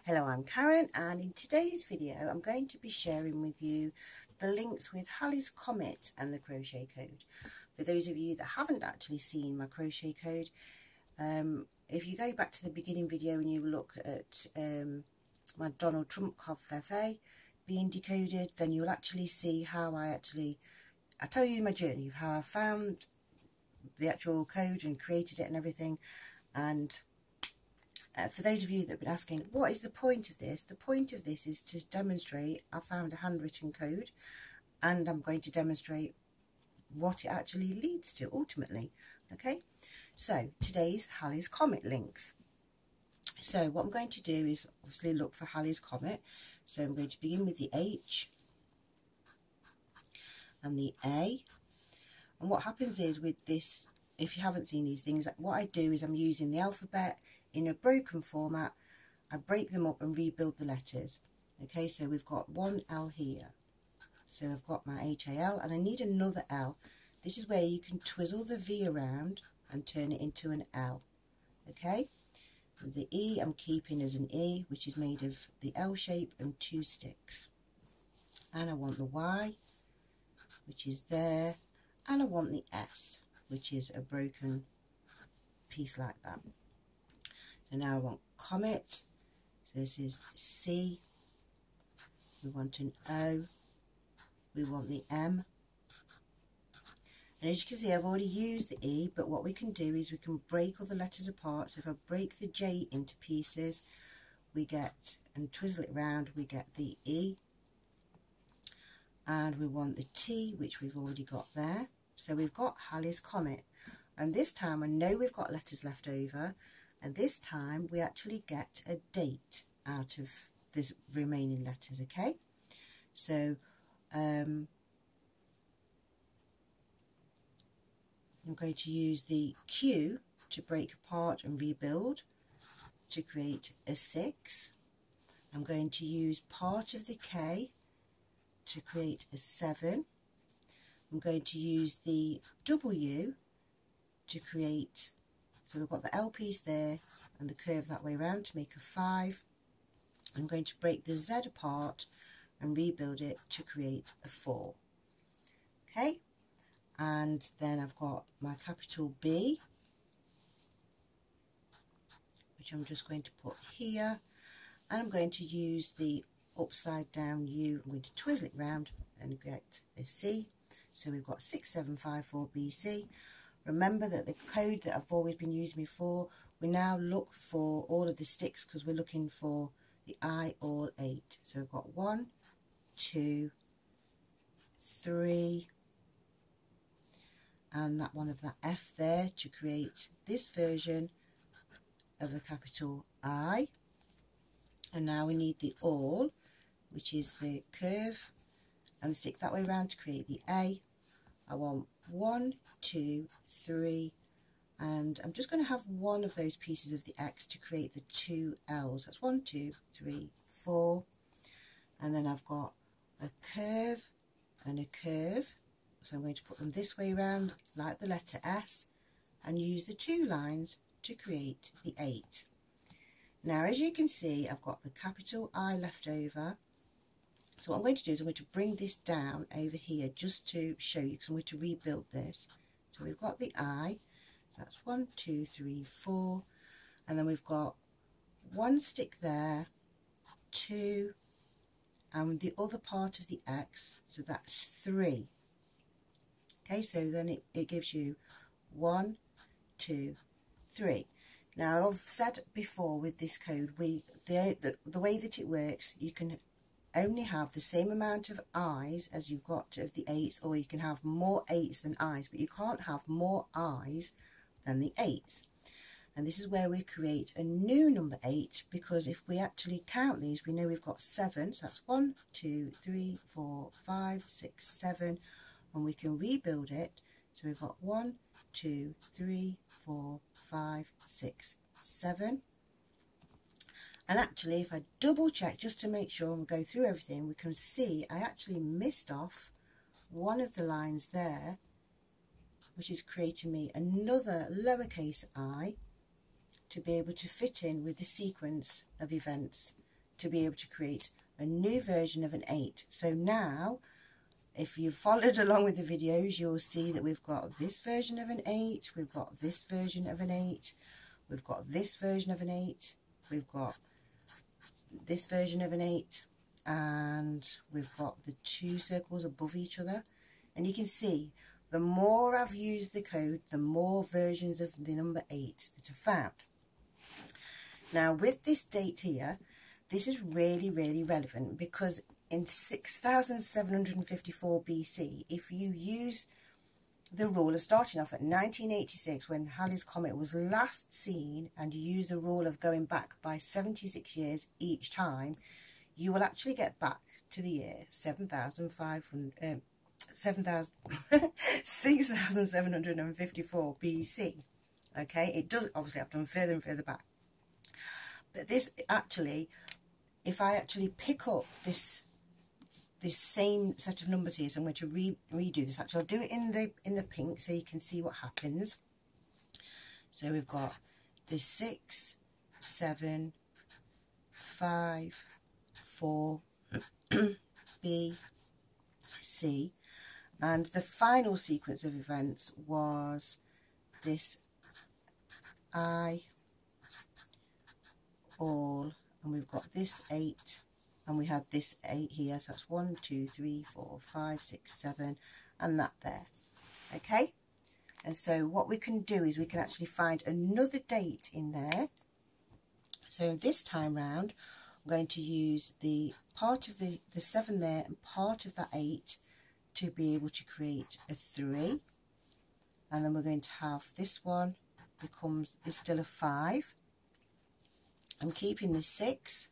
Hello, I'm Karen, and in today's video I'm going to be sharing with you the links with Halleys Comet and the crochet code. For those of you that haven't actually seen my crochet code, if you go back to the beginning video and you look at my Donald Trump Cafe being decoded, then you'll actually see how I tell you my journey of how I found the actual code and created it and everything. And for those of you that have been asking, what is the point of this? The point of this is to demonstrate I found a handwritten code, and I'm going to demonstrate what it actually leads to ultimately. Okay, so today's Halleys Comet links. So what I'm going to do is obviously look for Halleys Comet. So I'm going to begin with the H and the A. And what happens is with this, if you haven't seen these things, what I do is I'm using the alphabet in a broken format. I break them up and rebuild the letters. Okay, so we've got one L here. So I've got my HAL and I need another L. This is where you can twizzle the V around and turn it into an L. Okay, the E I'm keeping as an E, which is made of the L shape and 2 sticks. And I want the Y, which is there, and I want the S, which is a broken piece like that. So now I want Comet, so this is C, we want an O, we want the M, and as you can see I've already used the E, but what we can do is we can break all the letters apart. So if I break the J into pieces, we get, and twizzle it around, we get the E, and we want the T, which we've already got there. So we've got Halleys Comet, and this time I know we've got letters left over. And this time we actually get a date out of the remaining letters, okay? So I'm going to use the Q to break apart and rebuild to create a 6. I'm going to use part of the K to create a 7. I'm going to use the W to create, so we've got the L piece there and the curve that way around to make a 5. I'm going to break the Z apart and rebuild it to create a 4. Okay, and then I've got my capital B, which I'm just going to put here, and I'm going to use the upside down U. I'm going to twizzle it round and get a C. So we've got 6754 BC. Remember that the code that I've always been using before, we now look for all of the sticks because we're looking for the I all 8. So we've got 1, 2, 3, and that one of that F there to create this version of the capital I. And now we need the all, which is the curve and the stick that way around to create the A. I want 1, 2, 3, and I'm just going to have one of those pieces of the X to create the 2 L's. That's 1, 2, 3, 4, and then I've got a curve and a curve. So I'm going to put them this way around like the letter S and use the 2 lines to create the 8. Now as you can see I've got the capital I left over. So what I'm going to do is I'm going to bring this down over here just to show you, because I'm going to rebuild this. So we've got the I, so that's 1, 2, 3, 4, and then we've got 1 stick there, 2, and the other part of the X, so that's 3. Okay, so then it gives you 1, 2, 3. Now I've said before with this code, the way that it works, you can only have the same amount of I's as you've got of the 8s, or you can have more 8s than I's, but you can't have more I's than the 8s. And this is where we create a new number 8, because if we actually count these, we know we've got 7, so that's 1, 2, 3, 4, 5, 6, 7, and we can rebuild it. So we've got 1, 2, 3, 4, 5, 6, 7. And actually, if I double check just to make sure and go through everything, we can see I actually missed off one of the lines there, which is creating me another lowercase I to be able to fit in with the sequence of events to be able to create a new version of an 8. So now, if you've followed along with the videos, you'll see that we've got this version of an 8, we've got this version of an 8, we've got this version of an 8, we've got this version of an 8, and we've got the 2 circles above each other. And you can see, the more I've used the code, the more versions of the number 8 that I've found. Now with this date here, this is really, really relevant, because in 6754 BC, if you use the rule of starting off at 1986, when Halley's Comet was last seen, and you use the rule of going back by 76 years each time, you will actually get back to the year 6754 BC. Okay, it does obviously have done further and further back, but this actually, if I actually pick up this same set of numbers here, so I'm going to redo this. Actually, I'll do it in the pink so you can see what happens. So we've got the 6, 7, 5, 4, B, C, and the final sequence of events was this I, all, and we've got this 8. And we had this 8 here, so that's 1, 2, 3, 4, 5, 6, 7, and that there. Okay, and so what we can do is we can actually find another date in there. So this time round, I'm going to use the part of the 7 there and part of that 8 to be able to create a 3. And then we're going to have this one is still a 5. I'm keeping the 6.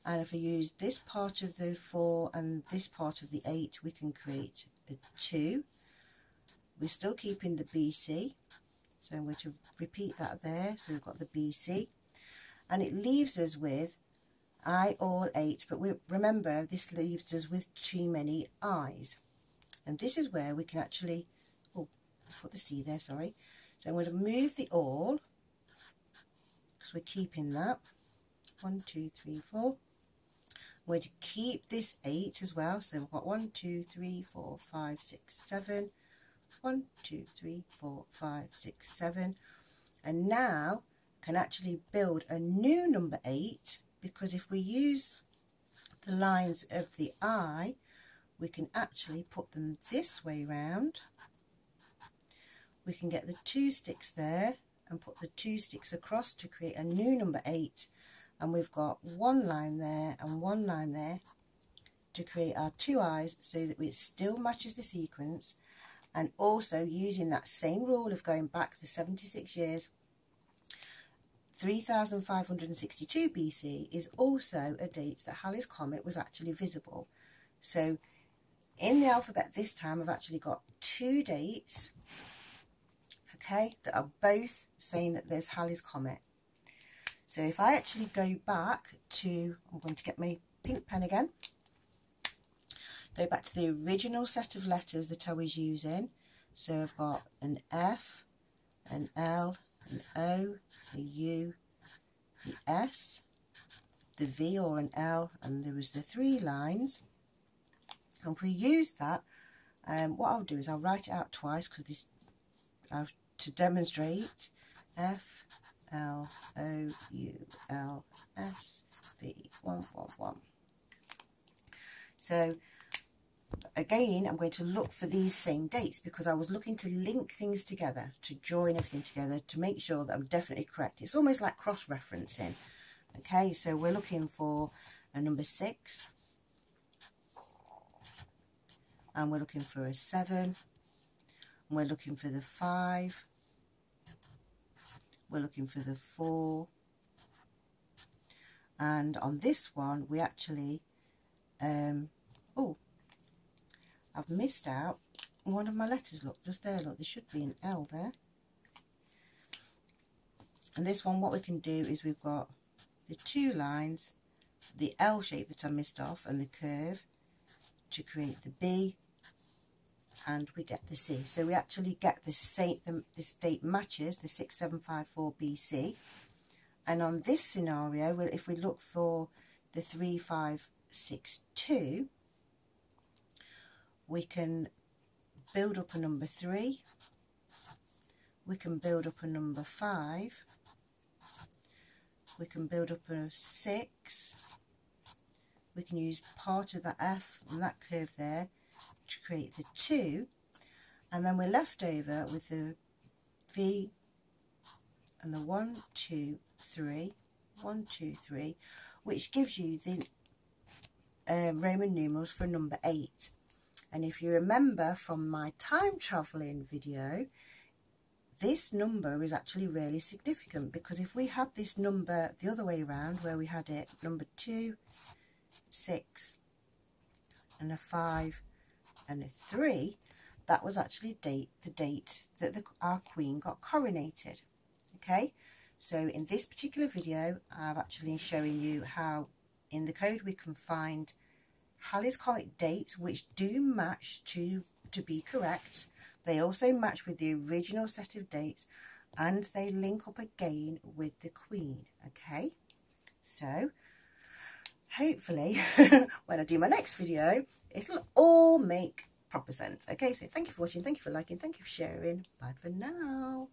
And if I use this part of the 4 and this part of the 8, we can create a 2. We're still keeping the BC, so I'm going to repeat that there. So we've got the BC, and it leaves us with I, all, 8, but remember, this leaves us with too many I's. And this is where we can actually, oh, put the C there, sorry. So I'm going to move the all, because we're keeping that. 1, 2, 3, 4. I'm going to keep this 8 as well, so we've got 1, 2, 3, 4, 5, 6, 7, 1, 2, 3, 4, 5, 6, 7, and now I can actually build a new number 8, because if we use the lines of the I, we can actually put them this way round. We can get the 2 sticks there and put the 2 sticks across to create a new number 8. And we've got 1 line there and 1 line there to create our 2 I's, so that it still matches the sequence. And also, using that same rule of going back the 76 years, 3562 BC is also a date that Halley's Comet was actually visible. So in the alphabet this time, I've actually got 2 dates, okay, that are both saying that there's Halley's Comet. So if I actually go back to, I'm going to get my pink pen again, go back to the original set of letters that I was using. So I've got an F, an L, an O, a U, the S, the V or an L, and there was the 3 lines. And if we use that, what I'll do is I'll write it out twice, because this, to demonstrate, F, L, O, U, L, S, V, 1, 1, 1. So again, I'm going to look for these same dates, because I was looking to link things together, to join everything together, to make sure that I'm definitely correct. It's almost like cross-referencing. Okay, so we're looking for a number 6, and we're looking for a 7, and we're looking for the 5, we're looking for the 4, and on this one we actually oh, I've missed out one of my letters. Look, just there, look, there should be an L there. And this one, what we can do is we've got the 2 lines, the L shape that I missed off, and the curve to create the B, and we get the C. So we actually get this date matches the 6754 BC, And on this scenario, well, if we look for the 3, 5, 6, 2, we can build up a number 3, we can build up a number 5, we can build up a 6, we can use part of that F and that curve there to create the 2, and then we're left over with the V and the 1, 2, 3, 1, 2, 3, which gives you the Roman numerals for number 8. And if you remember from my time travelling video, this number is actually really significant, because if we had this number the other way around, where we had it number 2, 6 and a 5 and a 3, that was actually the date that our queen got coronated. Okay, so in this particular video I've actually showing you how in the code we can find Halleys Comet dates which do match to be correct. They also match with the original set of dates, and they link up again with the queen. Okay, so hopefully when I do my next video it'll all make proper sense. Okay, so thank you for watching, thank you for liking, thank you for sharing. Bye for now.